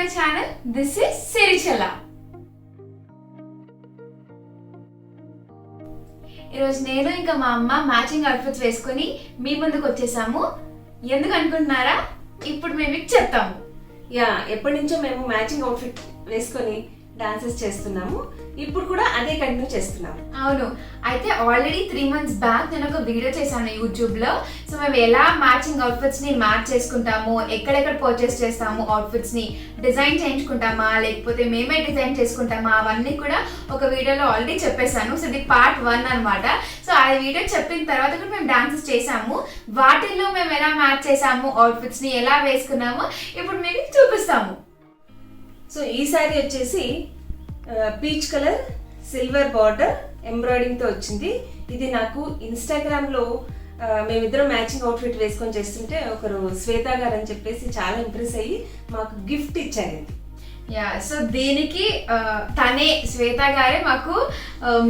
my channel. This is Sirichala. ఈరోజు నేను ఇంకా మా అమ్మ మ్యాచింగ్ అవుట్ఫిట్స్ వేసుకొని మీ ముందుకు వచ్చేసాము. ఎందుకు అనుకుంటున్నారా? ఇప్పుడు మేము మీకు చెప్తాము. ఎప్పటి నుంచో మేము మ్యాచింగ్ అవుట్ఫిట్ వేసుకొని డాన్సెస్ చేస్తున్నాము. ఇప్పుడు కూడా అదే కంటిన్యూ చేస్తున్నాము. అవును, అయితే ఆల్రెడీ 3 months బ్యాక్ నేను ఒక వీడియో చేశాను యూట్యూబ్ లో. సో మేము ఎలా మ్యాచింగ్ అవుట్ఫిట్స్ ని మ్యాచ్ చేసుకుంటాము, ఎక్కడెక్కడ పర్చేస్ చేస్తాము, అవుట్ఫిట్స్ ని డిజైన్ చేయించుకుంటామా లేకపోతే మేమే డిజైన్ చేసుకుంటామా, అవన్నీ కూడా ఒక వీడియోలో ఆల్రెడీ చెప్పేశాను. సో ఇది పార్ట్ 1 అనమాట. సో ఆ వీడియో చెప్పిన తర్వాత కూడా మేము డాన్సెస్ చేసాము. వాటిల్లో మేము ఎలా మ్యాచ్ చేసాము, అవుట్ఫిట్స్ ని ఎలా వేసుకున్నాము ఇప్పుడు మీకు చూపిస్తాము. సో ఈ సారీ వచ్చేసి peach colour silver border embroidering తో వచ్చింది. ఇది నాకు ఇన్స్టాగ్రామ్ లో మేమిద్దరం మ్యాచింగ్ అవుట్ఫిట్ వేసుకొని చేస్తుంటే ఒకరు శ్వేత గారు అని చెప్పేసి చాలా ఇంప్రెస్ అయ్యి మాకు గిఫ్ట్ ఇచ్చారు. సో దీనికి తనే శ్వేత గారే మాకు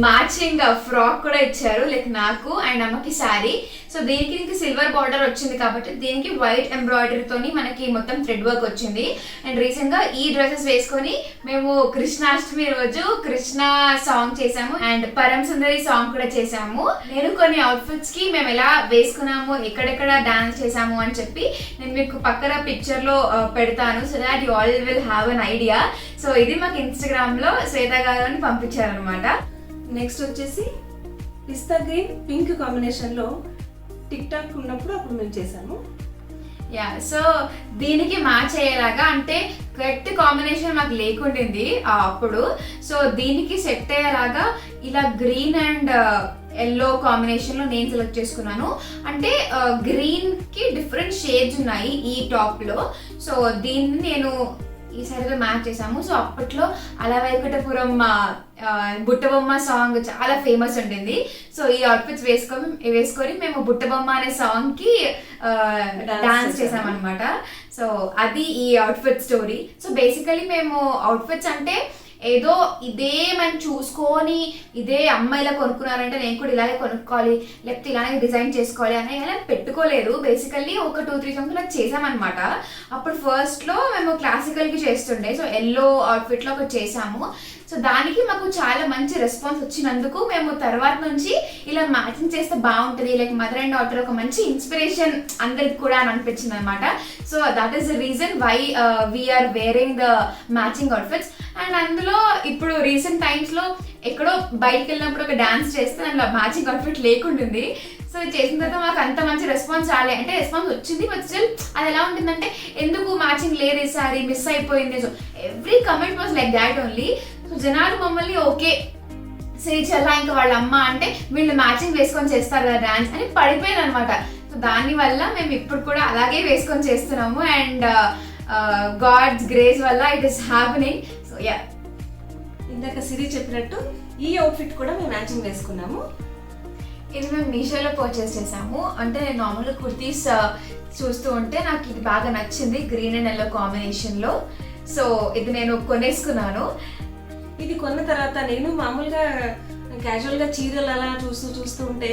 మ్యాచింగ్ ఫ్రాక్ కూడా ఇచ్చారు, లైక్ నాకు అండ్ అమ్మకి శారీ. సో దీనికి సిల్వర్ బార్డర్ వచ్చింది కాబట్టి దీనికి వైట్ ఎంబ్రాయిడరీతోని మనకి మొత్తం థ్రెడ్ వర్క్ వచ్చింది. అండ్ రీసెంట్ గా ఈ డ్రెస్సెస్ వేసుకొని మేము కృష్ణాష్టమి రోజు కృష్ణ సాంగ్ చేసాము అండ్ పరం సుందరి సాంగ్ కూడా చేసాము. నేను కొన్ని అవుట్ఫిట్స్ కి మేము ఎలా వేసుకున్నాము, ఎక్కడెక్కడ డాన్స్ చేసాము అని చెప్పి నేను మీకు పక్కన పిక్చర్ లో పెడతాను. So that you all will have an idea. So ఇది మాకు ఇన్స్టాగ్రామ్ లో శ్వేత గారు అని పంపించారనమాట. నెక్స్ట్ వచ్చేసి పిస్తా గ్రీన్ పింక్ కాంబినేషన్ లో టిక్ టాక్ ఉన్నప్పుడు అప్పుడు మేము చేసాము. సో దీనికి మ్యాచ్ అయ్యేలాగా అంటే కరెక్ట్ కాంబినేషన్ మాకు లేకుండింది అప్పుడు. సో దీనికి సెట్ అయ్యేలాగా ఇలా గ్రీన్ అండ్ ఎల్లో కాంబినేషన్ లో నేను సెలెక్ట్ చేసుకున్నాను. అంటే గ్రీన్ కి డిఫరెంట్ షేడ్స్ ఉన్నాయి ఈ టాప్ లో. సో దీన్ని నేను ఈ సారిగా మ్యాచ్ చేసాము. సో అప్పట్లో అలా వైకుంఠపురం బుట్టబొమ్మ సాంగ్ చాలా ఫేమస్ ఉంటుంది. సో ఈ అవుట్ఫిట్స్ వేసుకొని మేము బుట్టబొమ్మ అనే సాంగ్ కి డాన్స్ చేసామన్నమాట. సో అది ఈ అవుట్ఫిట్ స్టోరీ. సో బేసికలీ మేము అవుట్ఫిట్స్ అంటే ఏదో ఇదే మనం చూసుకొని ఇదే అమ్మాయిలా కొనుక్కున్నారంటే నేను కూడా ఇలాగే కొనుక్కోవాలి లేకపోతే ఇలాగే డిజైన్ చేసుకోవాలి అలా పెట్టుకోలేదు. బేసికల్లీ ఒక 2-3 సంవత్సరాలు చేసామన్నమాట. అప్పుడు ఫస్ట్ లో మేము క్లాసికల్ కి చేస్తుండే. సో ఎల్లో అవుట్ఫిట్ లో ఒకటి చేసాము. సో దానికి మాకు చాలా మంచి రెస్పాన్స్ వచ్చినందుకు మేము తర్వాత నుంచి ఇలా మ్యాచింగ్ చేస్తే బాగుంటుంది, లైక్ మదర్ అండ్ డాటర్ ఒక మంచి ఇన్స్పిరేషన్ అందరికి కూడా అని అనిపించింది అనమాట. So that is the reason why we're wearing the matching outfits. And అందులో ఇప్పుడు రీసెంట్ టైమ్స్ లో ఎక్కడో బయటకు వెళ్ళినప్పుడు ఒక డాన్స్ చేస్తే అందులో మ్యాచింగ్ అవుట్ఫిట్ లేకుంటుంది. సో చేసిన తర్వాత మాకు అంత మంచి రెస్పాన్స్ రాలే, అంటే రెస్పాన్స్ వచ్చింది బట్ స్టిల్ అది ఎలా ఉంటుందంటే ఎందుకు మ్యాచింగ్ లేదు ఈసారి, మిస్ అయిపోయింది. So every comment was like that only. So జనాలు మమ్మల్ని ఓకే శ్రీచల్ల ఇంకా వాళ్ళ అమ్మ అంటే వీళ్ళు మ్యాచింగ్ వేసుకొని చేస్తారు కదా డాన్స్ అని పడిపోయింది అనమాట. సో దానివల్ల మేము ఇప్పుడు కూడా అలాగే వేసుకొని చేస్తున్నాము అండ్ గాడ్స్ గ్రేస్ వల్ల ఇట్ ఈస్ హ్యాపెనింగ్. సో ఇందాక సిరి చెప్పినట్టు ఈ అవుట్ఫిట్ కూడా మేము మ్యాచింగ్ వేసుకున్నాము. ఇది మేము మీషోలో పర్చేస్ చేసాము. అంటే నేను నార్మల్గా కుర్తీస్ చూస్తూ ఉంటే నాకు ఇది బాగా నచ్చింది గ్రీన్ అండ్ ఎల్లో కాంబినేషన్లో. సో ఇది నేను కొనేసుకున్నాను. ఇది కొన్న తర్వాత నేను మామూలుగా క్యాజువల్గా చీరలు అలా చూస్తూ ఉంటే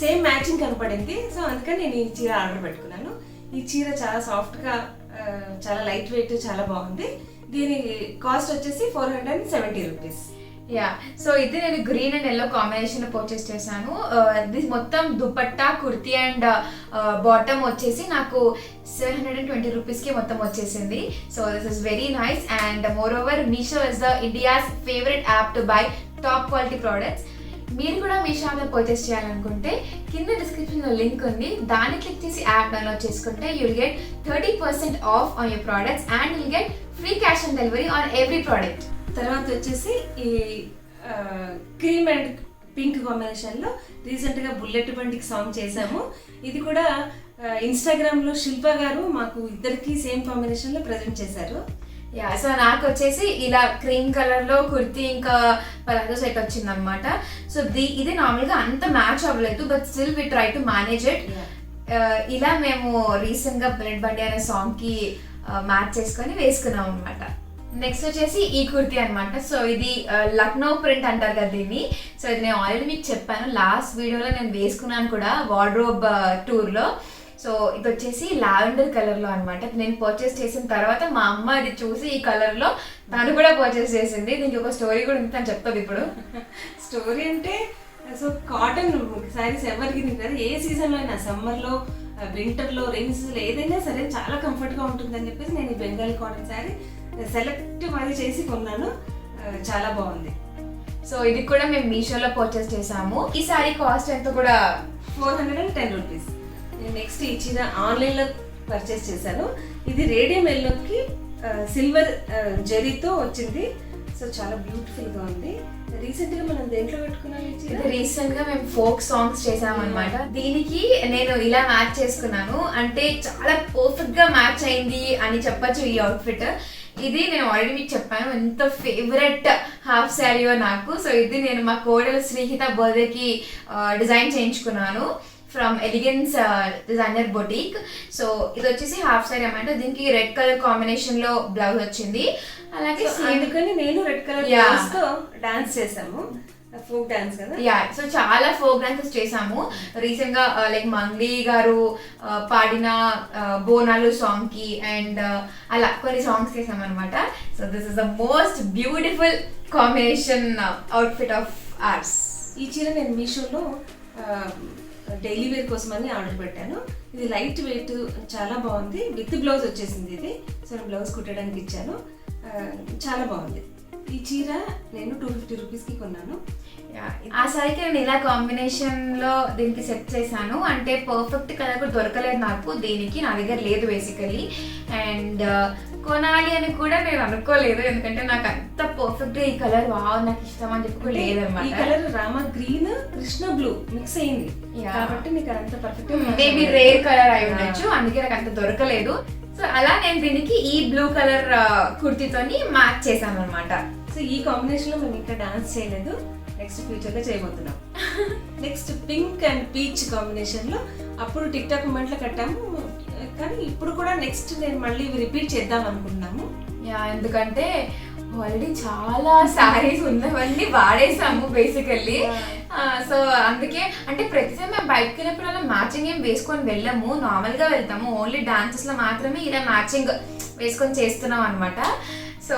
సేమ్ మ్యాచింగ్ కనపడింది. సో అందుకని నేను ఈ చీర ఆర్డర్ పెట్టుకున్నాను. ఈ చీర చాలా సాఫ్ట్గా చాలా లైట్ వెయిట్ చాలా బాగుంది. దీని కాస్ట్ వచ్చేసి 470 రూపీస్. సో ఇది నేను గ్రీన్ అండ్ ఎల్లో కాంబినేషన్ లో పర్చేస్ చేశాను. ఇది మొత్తం దుపట్టా కుర్తీ అండ్ బాటమ్ వచ్చేసి నాకు 720 రూపీస్ కి మొత్తం వచ్చేసింది. So this is very nice and more over Meesho is the India's favourite app to buy top quality products. మీరు కూడా మీషోలో పర్చేస్ చేయాలనుకుంటే కింద డిస్క్రిప్షన్ లో లింక్ ఉంది, దాన్ని క్లిక్ చేసి యాప్ డౌన్లోడ్ చేసుకుంటే you'll get 30% of on your products and you'll get free cash on delivery on every product. తర్వాత వచ్చేసి ఈ క్రీమ్ అండ్ పింక్ కాంబినేషన్ లో రీసెంట్ గా బుల్లెట్ బండికి సాంగ్ చేసాము. ఇది కూడా ఇన్స్టాగ్రామ్ లో శిల్ప గారు మాకు ఇద్దరికి సేమ్ కాంబినేషన్ లో ప్రెజెంట్ చేశారు. సో నాకు వచ్చేసి ఇలా క్రీమ్ కలర్ లో కుర్తీ ఇంకా పలాజో సెట్ వచ్చింది అనమాట. సో ఇది నార్మల్ గా అంత మ్యాచ్ అవ్వలేదు but still we try to manage it. ఇలా మేము రీసెంట్ గా బుల్లెట్ బండి అనే సాంగ్ కి మ్యాచ్ చేసుకొని వేసుకున్నాం అనమాట. నెక్స్ట్ వచ్చేసి ఈ కుర్తీ అనమాట. సో ఇది లక్నో ప్రింట్ అంటారు కదా దీన్ని. సో ఇది నేను ఆల్రెడీ మీకు చెప్పాను లాస్ట్ వీడియోలో, నేను వేసుకున్నాను కూడా వార్డ్రోబ్ టూర్ లో. సో ఇది వచ్చేసి లావెండర్ కలర్ లో అనమాట. నేను పర్చేస్ చేసిన తర్వాత మా అమ్మ ఇది చూసి ఈ కలర్ లో తను కూడా పర్చేస్ చేసింది. దీనికి ఒక స్టోరీ కూడా ఉంది, తను చెప్తుంది ఇప్పుడు. స్టోరీ అంటే సో కాటన్ శారీస్ ఎవరికి కదా, ఏ సీజన్లో అయినా సమ్మర్లో, వింటర్లో, రైన్ సీజన్లో ఏదైనా సరే చాలా కంఫర్ట్గా ఉంటుందని చెప్పేసి నేను ఈ బెంగాలీ కాటన్ శారీ సెలెక్ట్ మరి చేసి కొన్నాను. చాలా బాగుంది. సో ఇది కూడా మేము మీషోలో పర్చేస్ చేసాము. ఈ సారీ కాస్ట్ ఎంత కూడా 410 రూపీస్. నేను నెక్స్ట్ ఇచ్చిన ఆన్లైన్లో పర్చేస్ చేశాను. ఇది రేడియం ఎల్లోకి సిల్వర్ జరీతో వచ్చింది. సో చాలా బ్యూటిఫుల్గా ఉంది. రీసెంట్గా మనం దేంట్లో పెట్టుకున్నాం? రీసెంట్ గా మేము ఫోక్ సాంగ్స్ చేసామన్నమాట. దీనికి నేను ఇలా మ్యాచ్ చేసుకున్నాను, అంటే చాలా పర్ఫెక్ట్ గా మ్యాచ్ అయింది అని చెప్పొచ్చు ఈ అవుట్ఫిట్. ఇది నేను ఆల్రెడీ మీకు చెప్పాను ఎంత ఫేవరెట్ హాఫ్ శారీయో నాకు. సో ఇది నేను మా కోడలు శ్రీహిత బర్త్డేకి డిజైన్ చేయించుకున్నాను from elegance designer boutique. So ఇది వచ్చేసి హాఫ్ శారీ అన్నమాట. దీనికి రెడ్ కలర్ కాంబినేషన్ లో బ్లౌజ్ వచ్చింది. అలాగే అందుకని నేను రెడ్ కలర్ బ్లౌజ్ తో డాన్స్ చేసాము, ఫోక్ డాన్స్ కదా. సో చాలా ఫోక్ డాన్సెస్ చేసాము రీసెంట్ గా, లైక్ మంగ్లీ గారు పాడిన బోనాలు సాంగ్ కి అండ్ అలా కొన్ని సాంగ్స్ చేసాం అనమాట. So this is the most beautiful combination outfit of arts. ఈ చీర నేను మీషోలో డైలీ వేర్ కోసమని ఆర్డర్ పెట్టాను. ఇది లైట్ వెయిట్, చాలా బాగుంది. విత్ బ్లౌజ్ వచ్చేసింది ఇది. సో నేను బ్లౌజ్ కుట్టడానికి ఇచ్చాను. చాలా బాగుంది. ఈ చీర నేను 250 రూపీస్కి కొన్నాను. ఆ సారికి నేను ఇలా కాంబినేషన్ లో దీనికి సెట్ చేశాను. అంటే పర్ఫెక్ట్ కలర్ కూడా దొరకలేదు నాకు దీనికి, నా దగ్గర లేదు బేసికలీ. అండ్ కొనాలి అని కూడా నేను అనుకోలేదు, ఎందుకంటే నాకు అంత పర్ఫెక్ట్ ఈ కలర్ నాకు ఇష్టం అని చెప్పి లేదు అనమాట. ఈ colour Rama green Krishna blue mix అయింది కాబట్టి నీకు అంత పర్ఫెక్ట్. మేబీ రేర్ కలర్ అయి ఉండొచ్చు, అందుకే నాకు అంత దొరకలేదు. సో అలా నేను దీనికి ఈ బ్లూ కలర్ కుర్తీతోని మ్యాచ్ చేశాను అనమాట. సో ఈ కాంబినేషన్ లో మేము ఇంకా డాన్స్ చేయలేదు, నెక్స్ట్ ఫ్యూచర్ గా చేయబోతున్నాం. Next pink and peach combination లో అప్పుడు టిక్ టాక్ మూమెంట్ లో కట్టాము, కానీ ఇప్పుడు కూడా నెక్స్ట్ నేను మళ్ళీ రిపీట్ చేద్దాం అనుకుంటున్నాము. ఎందుకంటే ఆల్రెడీ చాలా శారీస్ ఉన్నవన్నీ వాడేసాము బేసికల్లీ. సో అందుకే అంటే ప్రతిసారి మేము బయటకు వెళ్ళినప్పుడు అలా మ్యాచింగ్ ఏం వేసుకొని వెళ్ళాము, నార్మల్ గా వెళ్తాము. ఓన్లీ డాన్సెస్ లో మాత్రమే ఇలా మ్యాచింగ్ వేసుకొని చేస్తున్నాం అనమాట. సో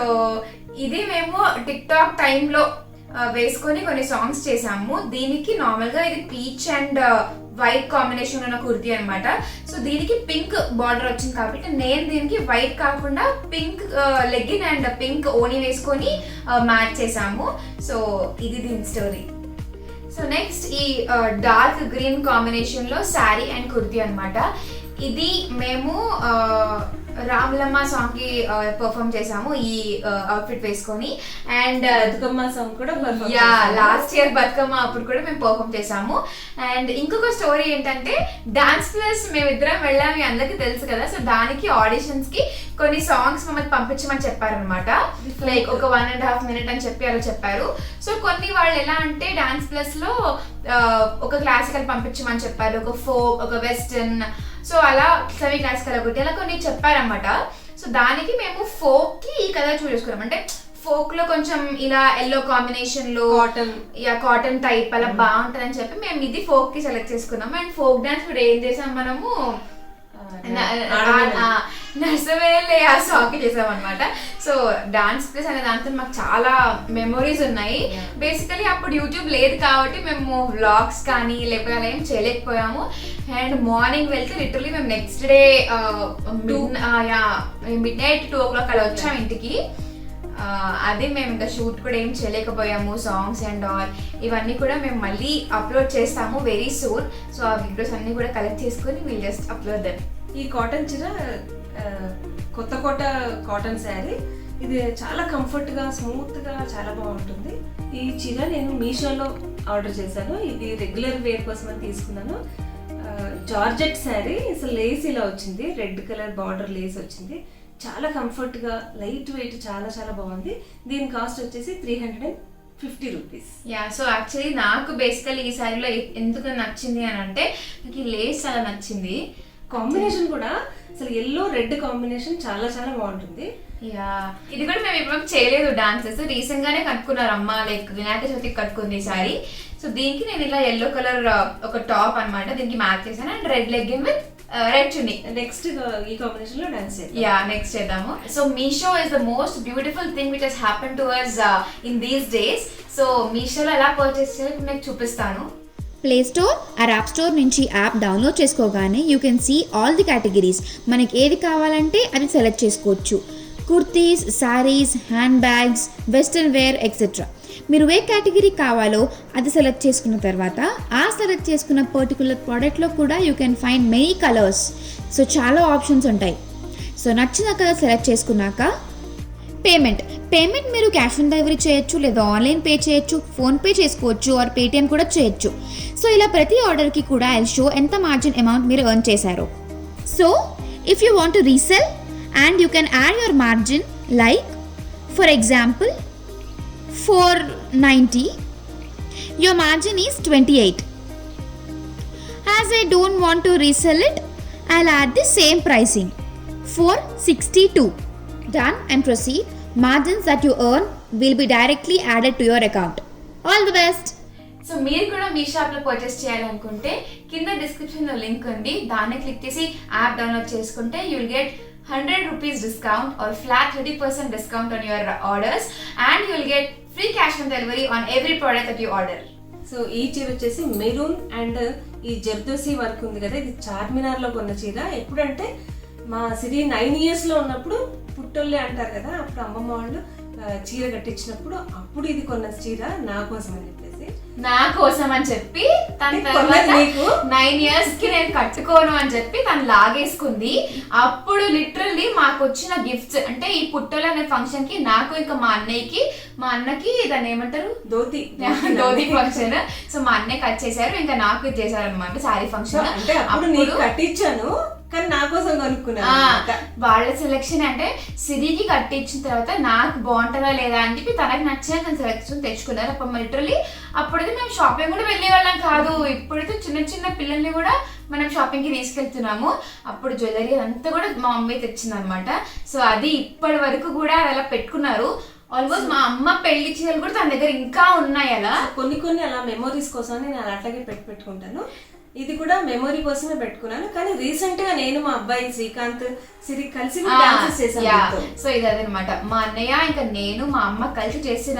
ఇది మేము టిక్ టాక్ టైంలో వేసుకొని కొన్ని సాంగ్స్ చేసాము. దీనికి నార్మల్ గా ఇది పీచ్ అండ్ వైట్ కాంబినేషన్ ఉన్న కుర్తీ అనమాట. సో దీనికి పింక్ బార్డర్ వచ్చింది కాబట్టి నేను దీనికి వైట్ కాకుండా పింక్ లెగ్గిన్ అండ్ పింక్ ఓని వేసుకొని మ్యాచ్ చేసాము. సో ఇది దీని స్టోరీ. సో నెక్స్ట్ ఈ డార్క్ గ్రీన్ కాంబినేషన్ లో శారీ అండ్ కుర్తీ అనమాట. ఇది మేము రాములమ్మ సాంగ్ కి పర్ఫామ్ చేసాము ఈ అవుట్ఫిట్ వేసుకొని. అండ్ బతుకమ్మ సాంగ్ కూడా లాస్ట్ ఇయర్ బతుకమ్మ అప్పుడు కూడా మేము పర్ఫామ్ చేసాము. అండ్ ఇంకొక స్టోరీ ఏంటంటే డాన్స్ ప్లస్ మేమిద్దరం వెళ్ళాము, మీ అందరికి తెలుసు కదా. సో దానికి ఆడిషన్స్ కి కొన్ని సాంగ్స్ మమ్మల్ని పంపించమని చెప్పారనమాట. లైక్ ఒక 1.5 minute అని చెప్పి అలా చెప్పారు. సో కొన్ని వాళ్ళు ఎలా అంటే డాన్స్ ప్లస్ లో ఒక క్లాసికల్ పంపించమని చెప్పారు, ఒక ఫోక్, ఒక వెస్టర్న్, సో అలా సెమీ క్లాసికల్ ఒకటి అలా కొన్ని చెప్పారనమాట. సో దానికి మేము ఫోక్ కి ఈ కలర్ చూస్ చేసుకున్నాం. అంటే ఫోక్ లో కొంచెం ఇలా ఎల్లో కాంబినేషన్ లో కాటన్ టైప్ అలా బాగుంటది అని చెప్పి మేము ఇది ఫోక్ కి సెలెక్ట్ చేసుకున్నాము. అండ్ ఫోక్ డాన్స్ ఇప్పుడు ఏం చేసాం మనము, నర్సవేలే ఆ సాంగ్ చేసాం అనమాట. సో డాన్స్ ప్లస్ అనే దాంతో మాకు చాలా మెమొరీస్ ఉన్నాయి. బేసికలీ అప్పుడు యూట్యూబ్ లేదు కాబట్టి మేము వ్లాగ్స్ కానీ లేకపోతే అలా ఏం చేయలేకపోయాము. అండ్ మార్నింగ్ వెళ్తే లిటరలీ మేము నెక్స్ట్ డే midnight 2 o'clock అలా వచ్చాము ఇంటికి. అదే మేము ఇంకా షూట్ కూడా ఏం చేయలేకపోయాము, సాంగ్స్ అండ్ ఆల్ ఇవన్నీ కూడా మేము మళ్ళీ అప్లోడ్ చేస్తాము వెరీ సూన్. సో ఆ వీడియోస్ అన్ని కూడా కలెక్ట్ చేసుకొని విల్ జస్ట్ అప్లోడ్ దెమ్. ఈ కాటన్ చీర కొత్తకోట కాటన్ శారీ, ఇది చాలా కంఫర్ట్గా స్మూత్గా చాలా బాగుంటుంది. ఈ చీర నేను మీషోలో ఆర్డర్ చేశాను. ఇది రెగ్యులర్ వేర్ కోసం అని తీసుకున్నాను. జార్జెట్ శారీ, అసలు లేస్ ఇలా వచ్చింది, రెడ్ కలర్ బార్డర్ లేస్ వచ్చింది. చాలా కంఫర్ట్గా లైట్ వెయిట్, చాలా చాలా బాగుంది. దీని కాస్ట్ వచ్చేసి 350 రూపీస్. సో యాక్చువల్లీ నాకు బేసికల్లీ ఈ శారీలో ఎందుకు నచ్చింది అని అంటే నాకు ఈ లేస్ చాలా నచ్చింది. కాంబినేషన్ కూడా అసలు ఎల్లో రెడ్ కాంబినేషన్ చాలా చాలా బాగుంటుంది. ఇది కూడా మేము ఇప్పుడు చేయలేదు డాన్సెస్, రీసెంట్ గానే కట్టుకున్నారు అమ్మ, లైక్ వినాయక చవితికి కట్టుకుంది ఈ సారీ. సో దీనికి నేను ఇలా ఎల్లో కలర్ ఒక టాప్ అనమాట దీనికి మ్యాచ్ చేశాను. And red legging with red chunni. Next ఈ కాంబినేషన్ లో డాన్స్ చేద్దాం. యా నెక్స్ట్ చేద్దాము. So Meesho is the most beautiful thing which has happen to us in these days. So మీషోలో ఎలా పర్చేస్ చేయాలో మీకు చూపిస్తాను. Play store or app store నుంచి యాప్ డౌన్లోడ్ చేసుకోగానే you can see all the categories. మనకి ఏది కావాలంటే అది సెలెక్ట్ చేసుకోవచ్చు. Kurtis, saris, hand bags, western wear etcetera. మీరు ఏ కేటగిరీ కావాలో అది సెలెక్ట్ చేసుకున్న తర్వాత ఆ సెలెక్ట్ చేసుకున్న పర్టికులర్ ప్రోడక్ట్లో కూడా you can find many colours. So చాలా ఆప్షన్స్ ఉంటాయి. సో నచ్చిన కలర్ సెలెక్ట్ చేసుకున్నాక పేమెంట్ మీరు క్యాష్ ఆన్ డెలివరీ చేయొచ్చు, లేదా ఆన్లైన్ పే చేయొచ్చు, ఫోన్పే చేసుకోవచ్చు, ఆర్ పేటిఎం కూడా చేయొచ్చు. సో ఇలా ప్రతి ఆర్డర్కి కూడా ఐ షో ఎంత మార్జిన్ అమౌంట్ మీరు ఎర్న్ చేశారో. So if you want to resell and you can add your margin, like for example 490, your margin is 28. As I don't want to resell it, I'll add the same pricing for 62. Done and proceed. Margins that you earn will be directly added to your account. All the best. So మీరు కూడా మీ షాప్లో purchase చేయాలనుకుంటే కింద డిస్క్రిప్షన్లో link ఉంది, దాన్ని click చేసి app download చేసుకుంటే you will get 100 rupees discount or flat 30% discount on your orders, and you will get free cash on delivery on every product that you order. So ఈ చీర వచ్చేసి మెరూన్ అండ్ ఈ zardozi work ఉంది కదా, ఇది చార్మినార్ లో కొన్న చీర. ఎప్పుడంటే మా సిరి 9 years లో ఉన్నప్పుడు పుట్టొల్లి అంటారు కదా, అప్పుడు అమ్మమ్మ వాళ్ళు చీర కట్టించినప్పుడు అప్పుడు ఇది కొన్న చీర నా కోసం అని చెప్పేసి తన తర్వాత 9 years కి నేను కట్టుకోను అని చెప్పి తను లాగేసుకుంది. అప్పుడు లిటరల్లీ మాకు వచ్చిన గిఫ్ట్స్ అంటే ఈ పుట్టలు అనే ఫంక్షన్ కి నాకు ఇంకా మా అన్నకి దాన్ని ఏమంటారు ధోతి ఫంక్షన్. సో మా అన్నయ్య కట్ చేశారు, ఇంకా నాకు ఇది చేశారు అనమాట శారీ ఫంక్షన్. అంటే అప్పుడు కట్టించాను కానీ నా కోసం కొనుక్కున్నాను. వాళ్ళ సెలెక్షన్ అంటే సిరికి కట్టించిన తర్వాత నాకు బాగుంటుందా లేదా అని చెప్పి తనకు నచ్చిన తన సెలెక్షన్ తెచ్చుకున్నారు. అప్పుడు లిటరల్లీ అప్పుడైతే మేము షాపింగ్ కూడా వెళ్ళే వాళ్ళం కాదు. ఇప్పుడైతే చిన్న చిన్న పిల్లల్ని కూడా మనం షాపింగ్ కి తీసుకెళ్తున్నాము. అప్పుడు జ్యువెలరీ అంతా కూడా మా మమ్మీ తెచ్చింది అనమాట. సో అది ఇప్పటి వరకు కూడా అలా పెట్టుకున్నారు. ఆల్మోస్ట్ మా అమ్మ పెళ్లి చీరలు కూడా తన దగ్గర ఇంకా ఉన్నాయి. అలా కొన్ని అలా మెమోరీస్ కోసం నేను అట్లాగే పెట్టుకుంటాను. ఇది కూడా మెమొరీ కోసమే పెట్టుకున్నాను. కానీ రీసెంట్ గా నేను మా అబ్బాయి శ్రీకాంత్ సిరి కలిసి డాన్సెస్ చేశాను. సో ఇది అదనమాట, మా అన్నయ్య ఇంకా నేను మా అమ్మ కలిసి చేసిన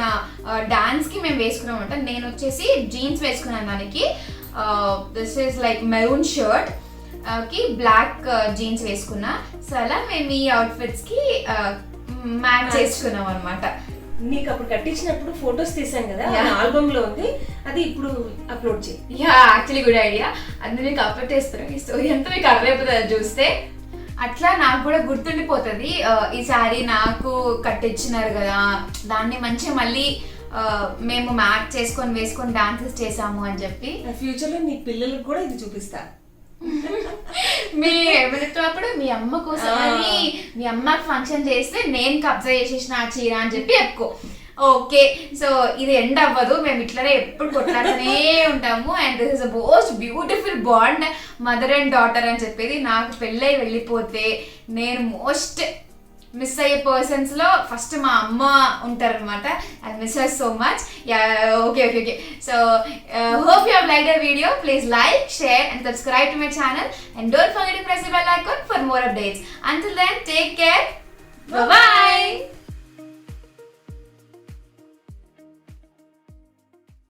డాన్స్ కి మేము వేసుకున్నాం అనమాట. నేను వచ్చేసి జీన్స్ వేసుకున్నాను, దానికి this is like maroon shirt కి బ్లాక్ జీన్స్ వేసుకున్నా. సో అలా మేము ఈ అవుట్ఫిట్స్ కి మ్యాచ్ చేసుకున్నాం అనమాట. నీకు అప్పుడు కట్టించినప్పుడు ఫొటోస్ తీసాం కదా, ఆల్బమ్ లో ఉంది, అది ఇప్పుడు అప్లోడ్ చేయి. Actually good idea. అది మీకు అప్లోడ్ చేస్తాను. ఈ స్టోరీ అంతా మీకు అర్థమైపోతుంది అది చూస్తే. అట్లా నాకు కూడా గుర్తుండిపోతుంది ఈ శారీ నాకు కట్టించినారు కదా, దాన్ని మంచిగా మళ్ళీ మేము మ్యాచ్ చేసుకొని వేసుకొని డాన్సెస్ చేసాము అని చెప్పి. ఫ్యూచర్ లో నీ పిల్లలకు కూడా ఇది చూపిస్తా. మీ ఎవరితోప్పుడు మీ అమ్మ కోసం అని మీ అమ్మ ఫంక్షన్ చేస్తే నేను కబ్జా చేసేసిన ఆ చీర అని చెప్పి చెప్పుకో. ఓకే, సో ఇది ఎండ్ అవ్వదు, మేము ఇట్లనే ఎప్పుడు కొట్లాడుతూనే ఉంటాము. And this is a most beautiful bond mother and daughter అని చెప్పేది. నాకు పెళ్ళై వెళ్ళిపోతే నేను మోస్ట్ మిస్ అయ్యే పర్సన్స్ లో ఫస్ట్ మా అమ్మ ఉంటారనమాట. I miss her so much. Okay. So hope you have liked our video. Please like, share and subscribe to my channel, and don't forget to press the bell icon for more updates. Until then, take care. Bye bye.